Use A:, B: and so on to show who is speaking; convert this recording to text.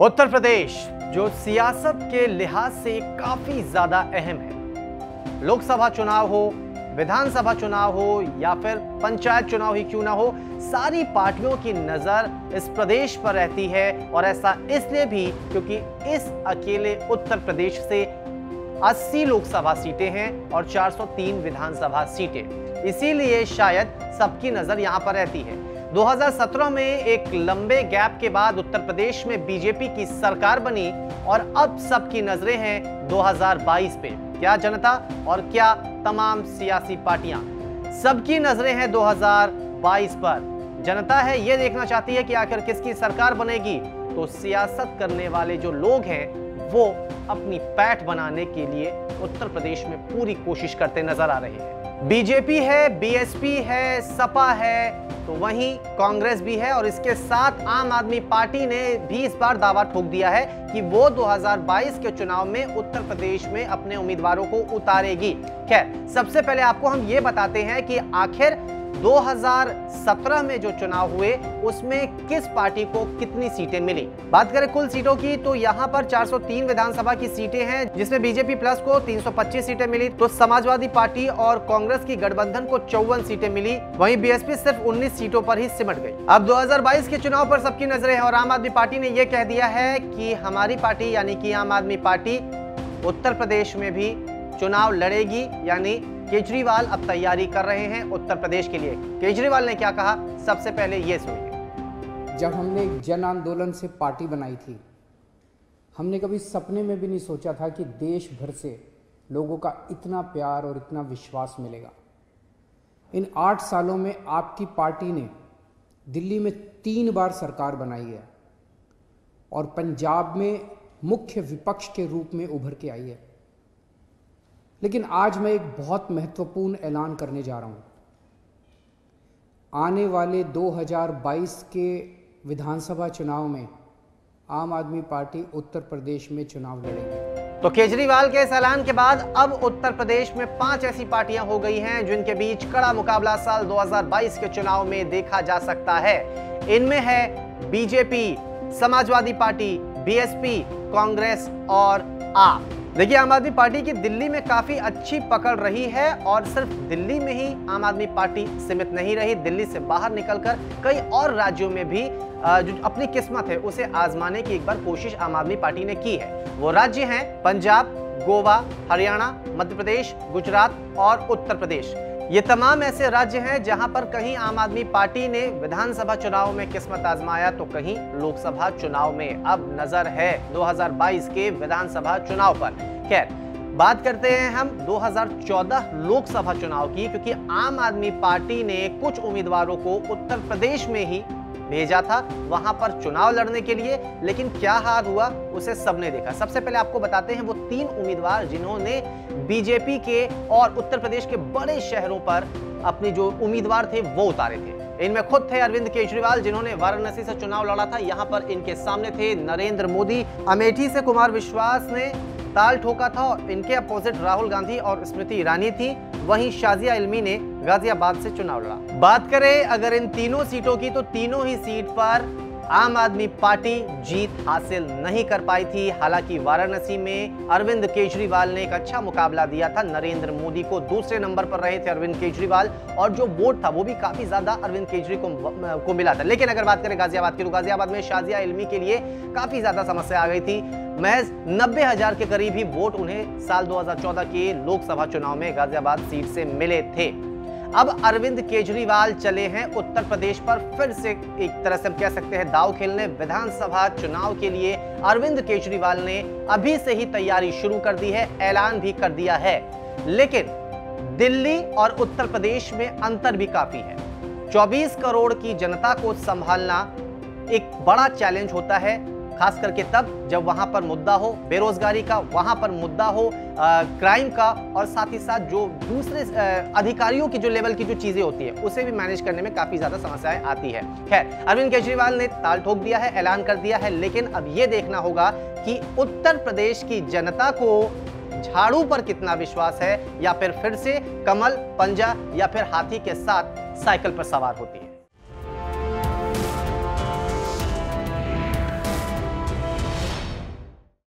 A: उत्तर प्रदेश जो सियासत के लिहाज से काफी ज्यादा अहम है। लोकसभा चुनाव हो, विधानसभा चुनाव हो या फिर पंचायत चुनाव ही क्यों ना हो, सारी पार्टियों की नजर इस प्रदेश पर रहती है। और ऐसा इसलिए भी क्योंकि इस अकेले उत्तर प्रदेश से 80 लोकसभा सीटें हैं और 403 विधानसभा सीटें, इसीलिए शायद सबकी नजर यहां पर रहती है। 2017 में एक लंबे गैप के बाद उत्तर प्रदेश में बीजेपी की सरकार बनी और अब सबकी नजरें हैं 2022 पे। क्या जनता और क्या तमाम सियासी पार्टियां, सबकी नजरें हैं 2022 पर। जनता है ये देखना चाहती है कि आखिर किसकी सरकार बनेगी, तो सियासत करने वाले जो लोग हैं वो अपनी पैठ बनाने के लिए उत्तर प्रदेश में पूरी कोशिश करते नजर आ रहे हैं। बीजेपी है, बीएसपी है, सपा है, तो वहीं कांग्रेस भी है और इसके साथ आम आदमी पार्टी ने भी इस बार दावा ठोक दिया है कि वो 2022 के चुनाव में उत्तर प्रदेश में अपने उम्मीदवारों को उतारेगी। खैर, सबसे पहले आपको हम ये बताते हैं कि आखिर 2017 में जो चुनाव हुए उसमें किस पार्टी को कितनी सीटें मिली। बात करें कुल सीटों की तो यहां पर 403 विधानसभा की सीटें हैं, जिसमें बीजेपी प्लस को 325 सीटें मिली, तो समाजवादी पार्टी और कांग्रेस की गठबंधन को 54 सीटें मिली। वहीं बीएसपी सिर्फ 19 सीटों पर ही सिमट गई। अब 2022 के चुनाव पर सबकी नजरें हैं और आम आदमी पार्टी ने यह कह दिया है कि हमारी पार्टी यानी कि आम आदमी पार्टी उत्तर प्रदेश में भी चुनाव लड़ेगी। यानी केजरीवाल अब तैयारी कर रहे हैं उत्तर प्रदेश के लिए। केजरीवाल ने क्या कहा, सबसे पहले ये सुनिए।
B: जब हमने जन आंदोलन से पार्टी बनाई थी, हमने कभी सपने में भी नहीं सोचा था कि देश भर से लोगों का इतना प्यार और इतना विश्वास मिलेगा। इन 8 सालों में आपकी पार्टी ने दिल्ली में 3 बार सरकार बनाई है और पंजाब में मुख्य विपक्ष के रूप में उभर के आई है। लेकिन आज मैं एक बहुत महत्वपूर्ण ऐलान करने जा रहा हूं। आने वाले 2022 के विधानसभा चुनाव में आम आदमी पार्टी उत्तर प्रदेश में चुनाव लड़ेगी।
A: तो केजरीवाल के इस ऐलान के बाद अब उत्तर प्रदेश में 5 ऐसी पार्टियां हो गई हैं जिनके बीच कड़ा मुकाबला साल 2022 के चुनाव में देखा जा सकता है। इनमें है BJP, Samajwadi party, BSP, Congress और आप। देखिए, आम आदमी पार्टी की दिल्ली में काफी अच्छी पकड़ रही है और सिर्फ दिल्ली में ही आम आदमी पार्टी सीमित नहीं रही। दिल्ली से बाहर निकलकर कई और राज्यों में भी जो अपनी किस्मत है उसे आजमाने की एक बार कोशिश आम आदमी पार्टी ने की है। वो राज्य हैं पंजाब, गोवा, हरियाणा, मध्य प्रदेश, गुजरात और उत्तर प्रदेश। ये तमाम ऐसे राज्य हैं जहां पर कहीं आम आदमी पार्टी ने विधानसभा चुनाव में किस्मत आजमाया तो कहीं लोकसभा चुनाव में। अब नजर है 2022 के विधानसभा चुनाव पर। खैर, बात करते हैं हम 2014 लोकसभा चुनाव की, क्योंकि आम आदमी पार्टी ने कुछ उम्मीदवारों को उत्तर प्रदेश में ही भेजा था वहां पर चुनाव लड़ने के लिए। लेकिन क्या हाल हुआ उसे सबने देखा। सबसे पहले आपको बताते हैं वो 3 उम्मीदवार जिन्होंने बीजेपी के और उत्तर प्रदेश के बड़े शहरों पर अपने जो उम्मीदवार थे वो उतारे थे। इनमें खुद थे अरविंद केजरीवाल, जिन्होंने वाराणसी से चुनाव लड़ा था। यहां पर इनके सामने थे नरेंद्र मोदी। अमेठी से कुमार विश्वास ने ताल ठोका था और इनके अपोजिट राहुल गांधी और स्मृति ईरानी थी। वहीं शाजिया इल्मी ने गाजियाबाद से चुनाव लड़ा। बात करें अगर इन तीनों सीटों की तो तीनों ही सीट पर आम आदमी पार्टी जीत हासिल नहीं कर पाई थी। हालांकि वाराणसी में अरविंद केजरीवाल ने एक अच्छा मुकाबला दिया था नरेंद्र मोदी को। दूसरे नंबर पर रहे थे अरविंद केजरीवाल और जो वोट था वो भी काफी ज्यादा अरविंद केजरीवाल को मिला था। लेकिन अगर बात करें गाजियाबाद की तो गाजियाबाद में शाजिया इल्मी के लिए काफी ज्यादा समस्या आ गई थी। महज 90,000 के करीब ही वोट उन्हें साल 2014 के लोकसभा चुनाव में गाजियाबाद सीट से मिले थे। अब अरविंद केजरीवाल चले हैं उत्तर प्रदेश पर फिर से एक तरह से हम कह सकते हैं दांव खेलने। विधानसभा चुनाव के लिए अरविंद केजरीवाल ने अभी से ही तैयारी शुरू कर दी है, ऐलान भी कर दिया है। लेकिन दिल्ली और उत्तर प्रदेश में अंतर भी काफी है। 24 करोड़ की जनता को संभालना एक बड़ा चैलेंज होता है, खास करके तब जब वहां पर मुद्दा हो बेरोजगारी का, वहां पर मुद्दा हो क्राइम का, और साथ ही साथ जो दूसरे अधिकारियों की जो लेवल की जो चीजें होती है उसे भी मैनेज करने में काफी ज्यादा समस्याएं आती है। खैर, अरविंद केजरीवाल ने ताल ठोक दिया है, ऐलान कर दिया है। लेकिन अब यह देखना होगा कि उत्तर प्रदेश की जनता को झाड़ू पर कितना विश्वास है, या फिर से कमल, पंजा या फिर हाथी के साथ साइकिल पर सवार होती है।